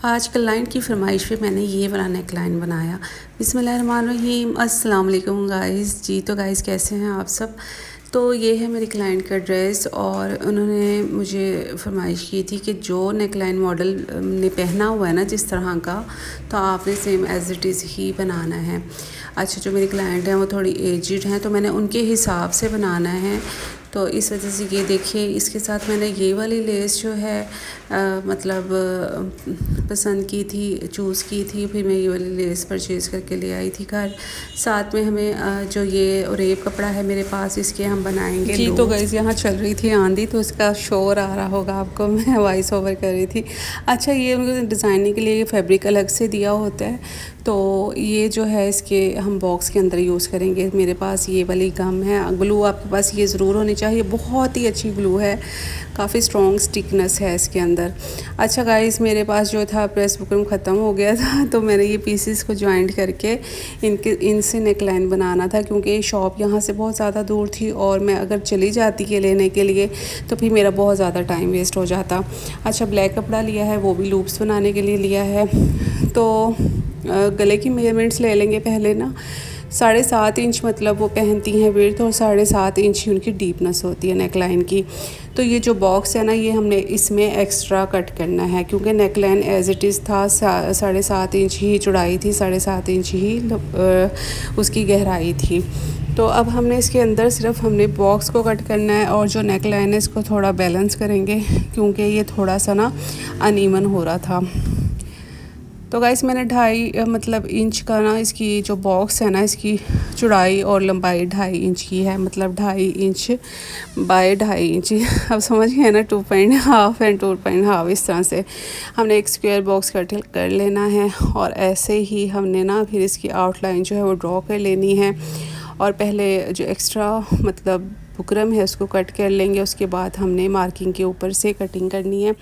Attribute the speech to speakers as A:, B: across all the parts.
A: आज क्लाइंट की फरमाइश पे मैंने ये वाला नेक लाइन बनाया। बिस्मिल्लाहिर्रहमानिर्रहीम, अस्सलाम वालेकुम गाइस। जी तो गाइस कैसे हैं आप सब। तो ये है मेरी क्लाइंट का ड्रेस और उन्होंने मुझे फरमाइश की थी कि जो नेक लाइन मॉडल ने पहना हुआ है ना जिस तरह का, तो आपने सेम एज़ इट इज़ ही बनाना है। अच्छा, जो मेरी क्लाइंट हैं वो थोड़ी एजिड हैं, तो मैंने उनके हिसाब से बनाना है। तो इस वजह से ये देखिए, इसके साथ मैंने ये वाली लेस जो है मतलब पसंद की थी, चूज़ की थी। फिर मैं ये वाली लेस परचेज़ करके ले आई थी घर। साथ में हमें जो ये रेप कपड़ा है मेरे पास, इसके हम बनाएंगे जी। तो गाइस यहाँ चल रही थी आंधी, तो इसका शोर आ रहा होगा आपको, मैं वॉइस ओवर कर रही थी। अच्छा, ये उनको डिज़ाइनिंग के लिए ये फैब्रिक अलग से दिया होता है, तो ये जो है इसके हम बॉक्स के अंदर यूज़ करेंगे। मेरे पास ये वाली गम है, ग्लू आपके पास ये ज़रूर होनी चाहिए, बहुत ही अच्छी ग्लू है, काफ़ी स्ट्रॉन्ग स्टिकनेस है इसके अंदर। अच्छा गाइस, मेरे पास जो था प्रेस बुकरम ख़त्म हो गया था, तो मैंने ये पीसेस को जॉइंट करके इनसे नेक लाइन बनाना था, क्योंकि शॉप यहाँ से बहुत ज़्यादा दूर थी और मैं अगर चली जाती के लेने के लिए तो फिर मेरा बहुत ज़्यादा टाइम वेस्ट हो जाता। अच्छा, ब्लैक कपड़ा लिया है, वो भी लूप्स बनाने के लिए लिया है। तो गले की मेजरमेंट्स ले लेंगे पहले ना। 7.5 इंच मतलब वो पहनती हैं विड्थ, और 7.5 इंच ही उनकी डीपनेस होती है नेक लाइन की। तो ये जो बॉक्स है ना, ये हमने इसमें एक्स्ट्रा कट करना है, क्योंकि neck line as it is था 7.5 इंच ही चौड़ाई थी, 7.5 इंच ही उसकी गहराई थी। तो अब हमने इसके अंदर सिर्फ हमने बॉक्स को कट करना है, और जो नेक लाइन है इसको थोड़ा बैलेंस करेंगे, क्योंकि ये थोड़ा सा ना अनइवन हो रहा था। तो गाइस मैंने 2.5 मतलब इंच का ना, इसकी जो बॉक्स है ना, इसकी चौड़ाई और लंबाई 2.5 इंच की है, मतलब 2.5 इंच बाय 2.5 इंच। अब समझ गए ना, 2.5 एंड 2.5 इस तरह से हमने एक स्क्वायर बॉक्स कट कर लेना है। और ऐसे ही हमने ना फिर इसकी आउटलाइन जो है वो ड्रॉ कर लेनी है, और पहले जो एक्स्ट्रा मतलब बुकरम है उसको कट कर लेंगे। उसके बाद हमने मार्किंग के ऊपर से कटिंग करनी है।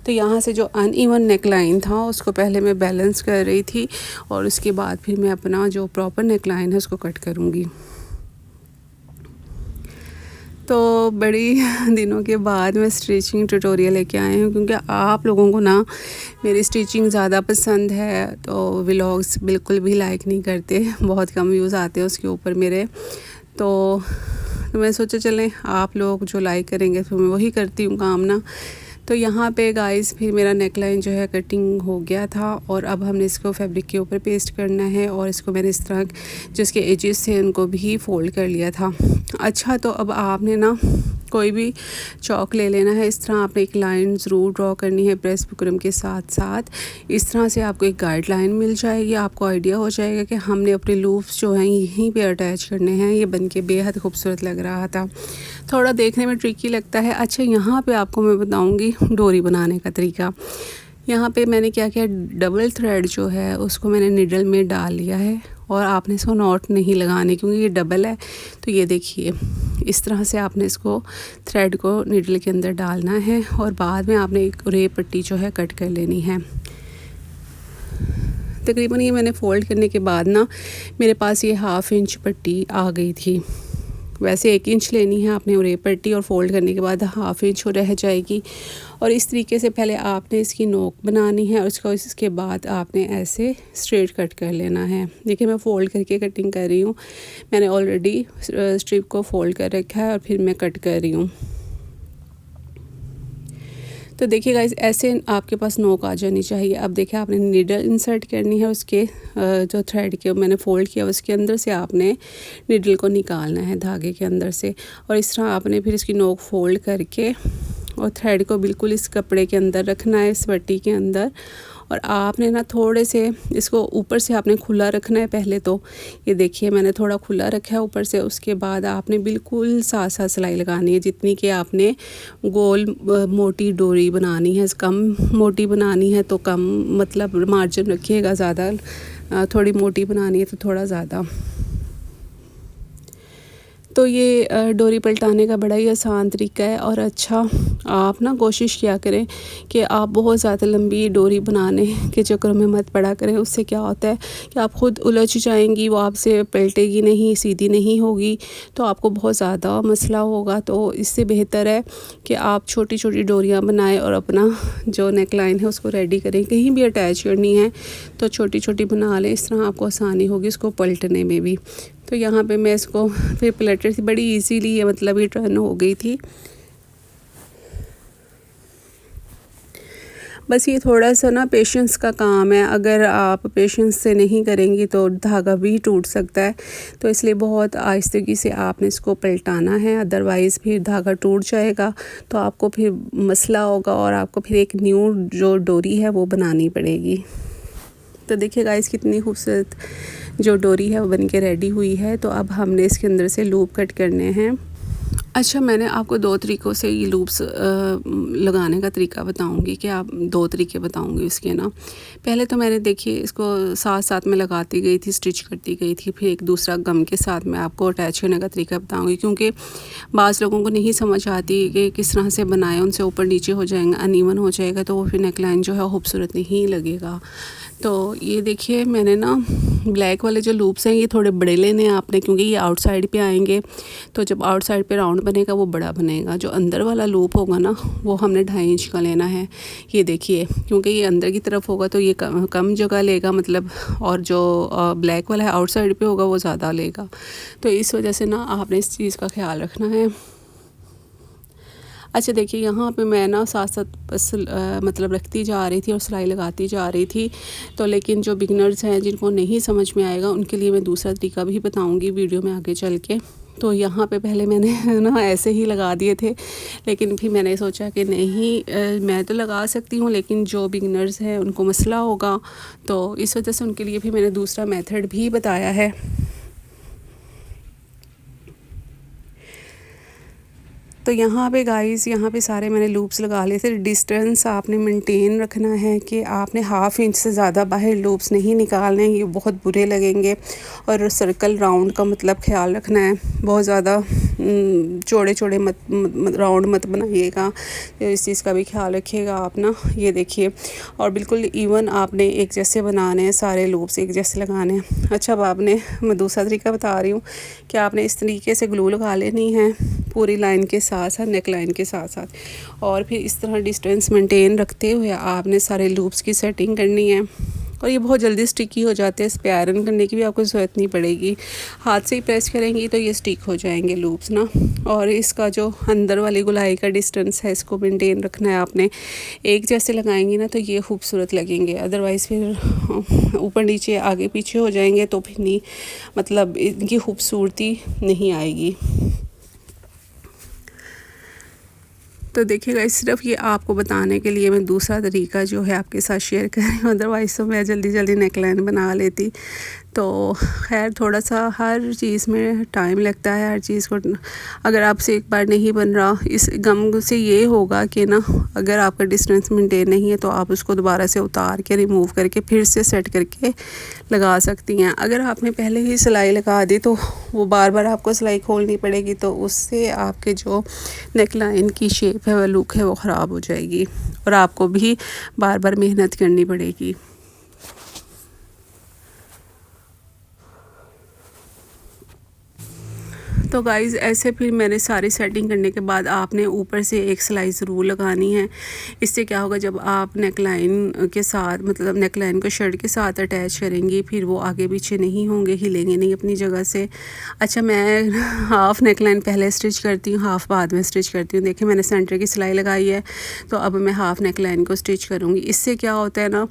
A: तो यहाँ से जो अनइवन नेक लाइन था उसको पहले मैं बैलेंस कर रही थी, और उसके बाद फिर मैं अपना जो प्रॉपर नेक लाइन है उसको कट करूँगी। तो बड़ी दिनों के बाद मैं स्टिचिंग ट्यूटोरियल लेके आई हूँ, क्योंकि आप लोगों को ना मेरी स्टिचिंग ज़्यादा पसंद है, तो व्लॉग्स बिल्कुल भी लाइक नहीं करते, बहुत कम व्यूज़ आते हैं उसके ऊपर मेरे। तो मैं सोचा चलें आप लोग जो लाइक करेंगे तो मैं वही करती हूँ काम ना। तो यहाँ पे गाइस फिर मेरा नेक लाइन जो है कटिंग हो गया था, और अब हमने इसको फैब्रिक के ऊपर पेस्ट करना है, और इसको मैंने इस तरह जिसके एजेस थे उनको भी फोल्ड कर लिया था। अच्छा, तो अब आपने ना कोई भी चौक ले लेना है, इस तरह आपने एक लाइन ज़रूर ड्रॉ करनी है प्रेस बुकरम के साथ साथ। इस तरह से आपको एक गाइडलाइन मिल जाएगी, आपको आइडिया हो जाएगा कि हमने अपने लूप्स जो हैं यहीं पे अटैच करने हैं। ये बनके बेहद खूबसूरत लग रहा था, थोड़ा देखने में ट्रिकी लगता है। अच्छा, यहाँ पे आपको मैं बताऊँगी डोरी बनाने का तरीका। यहाँ पे मैंने क्या किया, डबल थ्रेड जो है उसको मैंने निडल में डाल लिया है, और आपने इसको नॉट नहीं लगाने, क्योंकि ये डबल है। तो ये देखिए, इस तरह से आपने इसको थ्रेड को निडल के अंदर डालना है, और बाद में आपने एक रेप पट्टी जो है कट कर लेनी है। तकरीबन ये मैंने फ़ोल्ड करने के बाद ना मेरे पास ये 1/2 इंच पट्टी आ गई थी। वैसे 1 इंच लेनी है आपने रेप पट्टी, और फ़ोल्ड करने के बाद 1/2 इंच रह जाएगी। और इस तरीके से पहले आपने इसकी नोक बनानी है, और इसके बाद आपने ऐसे स्ट्रेट कट कर लेना है। देखिए मैं फ़ोल्ड करके कटिंग कर रही हूँ, मैंने ऑलरेडी स्ट्रिप को फ़ोल्ड कर रखा है और फिर मैं कट कर रही हूँ। तो देखिए गाइस, ऐसे आपके पास नोक आ जानी चाहिए। अब देखिए आपने नीडल इंसर्ट करनी है, उसके जो थ्रेड के मैंने फ़ोल्ड किया उसके अंदर से आपने नीडल को निकालना है धागे के अंदर से, और इस तरह आपने फिर इसकी नोक फ़ोल्ड करके और थ्रेड को बिल्कुल इस कपड़े के अंदर रखना है, इस पट्टी के अंदर। और आपने ना थोड़े से इसको ऊपर से आपने खुला रखना है पहले। तो ये देखिए मैंने थोड़ा खुला रखा है ऊपर से, उसके बाद आपने बिल्कुल साथ साथ सिलाई लगानी है, जितनी कि आपने गोल मोटी डोरी बनानी है। कम मोटी बनानी है तो कम मतलब मार्जिन रखिएगा, ज़्यादा थोड़ी मोटी बनानी है तो थोड़ा ज़्यादा। तो ये डोरी पलटाने का बड़ा ही आसान तरीका है। और अच्छा आप ना कोशिश किया करें कि आप बहुत ज़्यादा लंबी डोरी बनाने के चक्कर में मत पड़ा करें। उससे क्या होता है कि आप ख़ुद उलझ जाएंगी, वो आपसे पलटेगी नहीं, सीधी नहीं होगी, तो आपको बहुत ज़्यादा मसला होगा। तो इससे बेहतर है कि आप छोटी छोटी डोरियाँ बनाएं और अपना जो नेक लाइन है उसको रेडी करें। कहीं भी अटैच करनी है तो छोटी छोटी बना लें, इस तरह आपको आसानी होगी इसको पलटने में भी। तो यहाँ पे मैं इसको फिर पलट रही थी, बड़ी इजीली ये मतलब ये टर्न हो गई थी। बस ये थोड़ा सा ना पेशेंस का काम है, अगर आप पेशेंस से नहीं करेंगी तो धागा भी टूट सकता है। तो इसलिए बहुत आहिस्तगी से आपने इसको पलटाना है, अदरवाइज़ फिर धागा टूट जाएगा तो आपको फिर मसला होगा और आपको फिर एक न्यू जो डोरी है वो बनानी पड़ेगी। तो देखिए गाइस कितनी खूबसूरत जो डोरी है वो बन के रेडी हुई है। तो अब हमने इसके अंदर से लूप कट करने हैं। अच्छा, मैंने आपको 2 तरीक़ों से ये लूप्स लगाने का तरीका बताऊंगी कि आप 2 तरीके बताऊंगी उसके ना। पहले तो मैंने देखिए इसको साथ साथ में लगाती गई थी, स्टिच करती गई थी, फिर एक दूसरा गम के साथ मैं आपको अटैच करने का तरीका बताऊंगी, क्योंकि बाज़ लोगों को नहीं समझ आती कि किस तरह से बनाएं, उनसे ऊपर नीचे हो जाएंगे, अनइवन हो जाएगा, तो वो फिर नेकलाइन जो है खूबसूरत नहीं लगेगा। तो ये देखिए मैंने ना ब्लैक वाले जो लूप्स हैं ये थोड़े बड़े लेने हैं आपने, क्योंकि ये आउटसाइड पे आएंगे। तो जब आउटसाइड पे राउंड बनेगा वो बड़ा बनेगा। जो अंदर वाला लूप होगा ना वो हमने 2.5 इंच का लेना है। ये देखिए, क्योंकि ये अंदर की तरफ होगा तो ये कम जगह लेगा मतलब, और जो ब्लैक वाला है आउटसाइड पे होगा वो ज़्यादा लेगा। तो इस वजह से ना आपने इस चीज़ का ख्याल रखना है। अच्छा देखिए यहाँ पे मैं ना साथ साथ बस मतलब रखती जा रही थी और सिलाई लगाती जा रही थी। तो लेकिन जो बिगनर्स हैं जिनको नहीं समझ में आएगा उनके लिए मैं दूसरा तरीका भी बताऊंगी वीडियो में आगे चल के। तो यहाँ पे पहले मैंने ना ऐसे ही लगा दिए थे, लेकिन फिर मैंने सोचा कि नहीं मैं तो लगा सकती हूँ लेकिन जो बिगनर्स हैं उनको मसला होगा, तो इस वजह से उनके लिए फिर मैंने दूसरा मेथड भी बताया है। तो यहाँ पे गाइस यहाँ पे सारे मैंने लूप्स लगा लिए थे। डिस्टेंस आपने मेंटेन रखना है कि आपने 1/2 इंच से ज़्यादा बाहर लूप्स नहीं निकालने, ये बहुत बुरे लगेंगे। और सर्कल राउंड का मतलब ख्याल रखना है, बहुत ज़्यादा चौड़े चौड़े मत राउंड मत बनाइएगा, तो इस चीज़ का भी ख्याल रखिएगा आप ना। ये देखिए, और बिल्कुल इवन आपने एक जैसे बनाने हैं, सारे लूप्स एक जैसे लगाने हैं। अच्छा, अब आपने मैं दूसरा तरीका बता रही हूँ कि आपने इस तरीके से ग्लू लगा लेनी है पूरी लाइन के साथ साथ, नेक लाइन के साथ साथ, और फिर इस तरह डिस्टेंस मेंटेन रखते हुए आपने सारे लूप्स की सेटिंग करनी है। और ये बहुत जल्दी स्टिकी हो जाते हैं, इस पर आयरन करने की भी आपको ज़रूरत नहीं पड़ेगी, हाथ से ही प्रेस करेंगी तो ये स्टिक हो जाएंगे लूप्स ना। और इसका जो अंदर वाली गुलाई का डिस्टेंस है इसको मेंटेन रखना है आपने। एक जैसे लगाएंगी ना तो ये खूबसूरत लगेंगे, अदरवाइज़ फिर ऊपर नीचे आगे पीछे हो जाएंगे तो फिर नहीं, मतलब इनकी खूबसूरती नहीं आएगी। तो देखिएगा, सिर्फ ये आपको बताने के लिए मैं दूसरा तरीका जो है आपके साथ शेयर कर रही हूँ, अदरवाइज़ तो मैं जल्दी जल्दी नेकलाइन बना लेती। तो खैर थोड़ा सा हर चीज़ में टाइम लगता है, हर चीज़ को अगर आपसे एक बार नहीं बन रहा, इस गम से ये होगा कि ना अगर आपका डिस्टेंस मेंटेन नहीं है तो आप उसको दोबारा से उतार के रिमूव करके फिर से सेट करके लगा सकती हैं। अगर आपने पहले ही सिलाई लगा दी तो वो बार बार आपको सिलाई खोलनी पड़ेगी, तो उससे आपके जो नेक लाइन की शेप है, वह लुक है, वो ख़राब हो जाएगी और आपको भी बार बार मेहनत करनी पड़ेगी। तो गाइज़ ऐसे फिर मैंने सारी सेटिंग करने के बाद आपने ऊपर से एक सिलाई ज़रूर लगानी है। इससे क्या होगा, जब आप नेकलाइन के साथ मतलब नेकलाइन को शर्ट के साथ अटैच करेंगी फिर वो आगे पीछे नहीं होंगे, हिलेंगे नहीं अपनी जगह से। अच्छा, मैं हाफ़ नेकलाइन पहले स्टिच करती हूँ, हाफ़ बाद में स्टिच करती हूँ। देखिए मैंने सेंटर की सिलाई लगाई है, तो अब मैं हाफ़ नेकलाइन को स्टिच करूँगी। इससे क्या होता है ना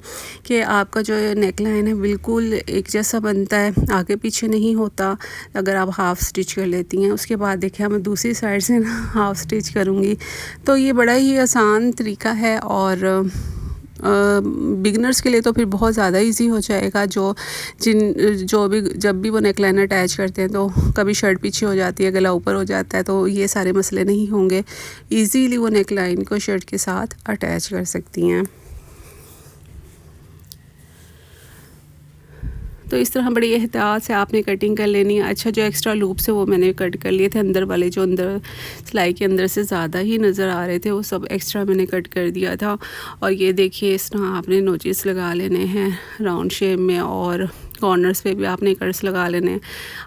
A: कि आपका जो नेकलाइन है बिल्कुल एक जैसा बनता है, आगे पीछे नहीं होता अगर आप हाफ़ स्टिच कर लेती हैं। उसके बाद देखिए मैं दूसरी साइड से ना हाफ़ स्टिच करूँगी। तो ये बड़ा ही आसान तरीका है और बिगनर्स के लिए तो फिर बहुत ज़्यादा इजी हो जाएगा। जो भी जब भी वो नेकलाइन अटैच करते हैं तो कभी शर्ट पीछे हो जाती है, गला ऊपर हो जाता है, तो ये सारे मसले नहीं होंगे। इजीली वो नेकलाइन को शर्ट के साथ अटैच कर सकती हैं। तो इस तरह बड़ी एहतियात से आपने कटिंग कर लेनी है। अच्छा, जो एक्स्ट्रा लूप्स है वो मैंने कट कर लिए थे, अंदर वाले जो अंदर सिलाई के अंदर से ज़्यादा ही नज़र आ रहे थे वो सब एक्स्ट्रा मैंने कट कर दिया था। और ये देखिए इस तरह आपने नोचिस लगा लेने हैं राउंड शेप में, और कॉर्नर्स पे भी आपने कट्स लगा लेने हैं।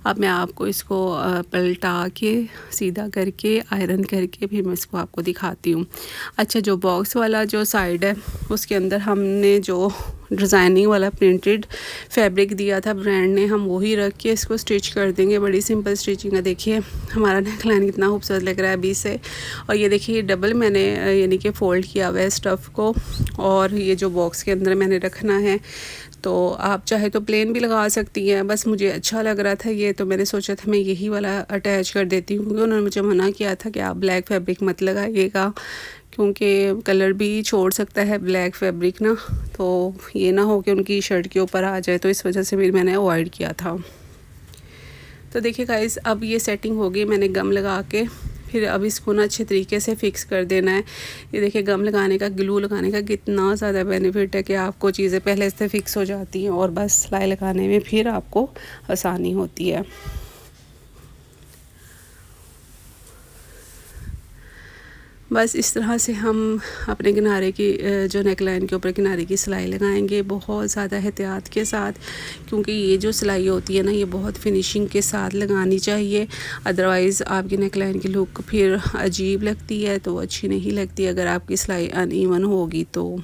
A: अब मैं आपको इसको पलटा के सीधा करके आयरन करके फिर मैं इसको आपको दिखाती हूँ। अच्छा, जो बॉक्स वाला जो साइड है उसके अंदर हमने जो डिज़ाइनिंग वाला प्रिंटेड फैब्रिक दिया था ब्रांड ने, हम वही रख के इसको स्टिच कर देंगे। बड़ी सिंपल स्टिचिंग है। देखिए हमारा नेक लाइन कितना खूबसूरत लग रहा है अभी से। और ये देखिए डबल मैंने यानी कि फ़ोल्ड किया हुआ है स्टफ़ को, और ये जो बॉक्स के अंदर मैंने रखना है, तो आप चाहे तो प्लेन भी लगा सकती हैं। बस मुझे अच्छा लग रहा था ये, तो मैंने सोचा था मैं यही वाला अटैच कर देती हूँ, क्योंकि उन्होंने मुझे मना किया था कि आप ब्लैक फैब्रिक मत लगाइएगा, क्योंकि कलर भी छोड़ सकता है ब्लैक फैब्रिक ना, तो ये ना हो कि उनकी शर्ट के ऊपर आ जाए, तो इस वजह से भी मैंने अवॉइड किया था। तो देखिए गाइस, अब ये सेटिंग हो गई, मैंने गम लगा के फिर अब इसको ना अच्छे तरीके से फ़िक्स कर देना है। ये देखिए गम लगाने का, ग्लू लगाने का कितना ज़्यादा बेनिफिट है कि आपको चीज़ें पहले से फ़िक्स हो जाती हैं और बस सिलाई लगाने में फिर आपको आसानी होती है। बस इस तरह से हम अपने किनारे की जो नेक लाइन के ऊपर किनारे की सिलाई लगाएंगे, बहुत ज़्यादा एहतियात के साथ, क्योंकि ये जो सिलाई होती है ना ये बहुत फिनिशिंग के साथ लगानी चाहिए। अदरवाइज़ आपकी नेक लाइन की लुक फिर अजीब लगती है, तो अच्छी नहीं लगती अगर आपकी सिलाई अनइवन होगी तो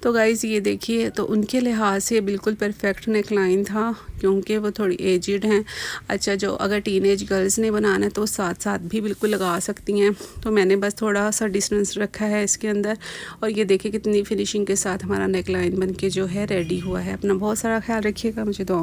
A: गाइज़ ये देखिए, तो उनके लिहाज से बिल्कुल परफेक्ट नेक लाइन था, क्योंकि वो थोड़ी एजिड हैं। अच्छा, जो अगर टीनेज गर्ल्स ने बनाना है तो साथ साथ भी बिल्कुल लगा सकती हैं, तो मैंने बस थोड़ा सा डिस्टेंस रखा है इसके अंदर। और ये देखिए कितनी फिनिशिंग के साथ हमारा नेक लाइन बन के जो है रेडी हुआ है। अपना बहुत सारा ख्याल रखिएगा, मुझे दुआ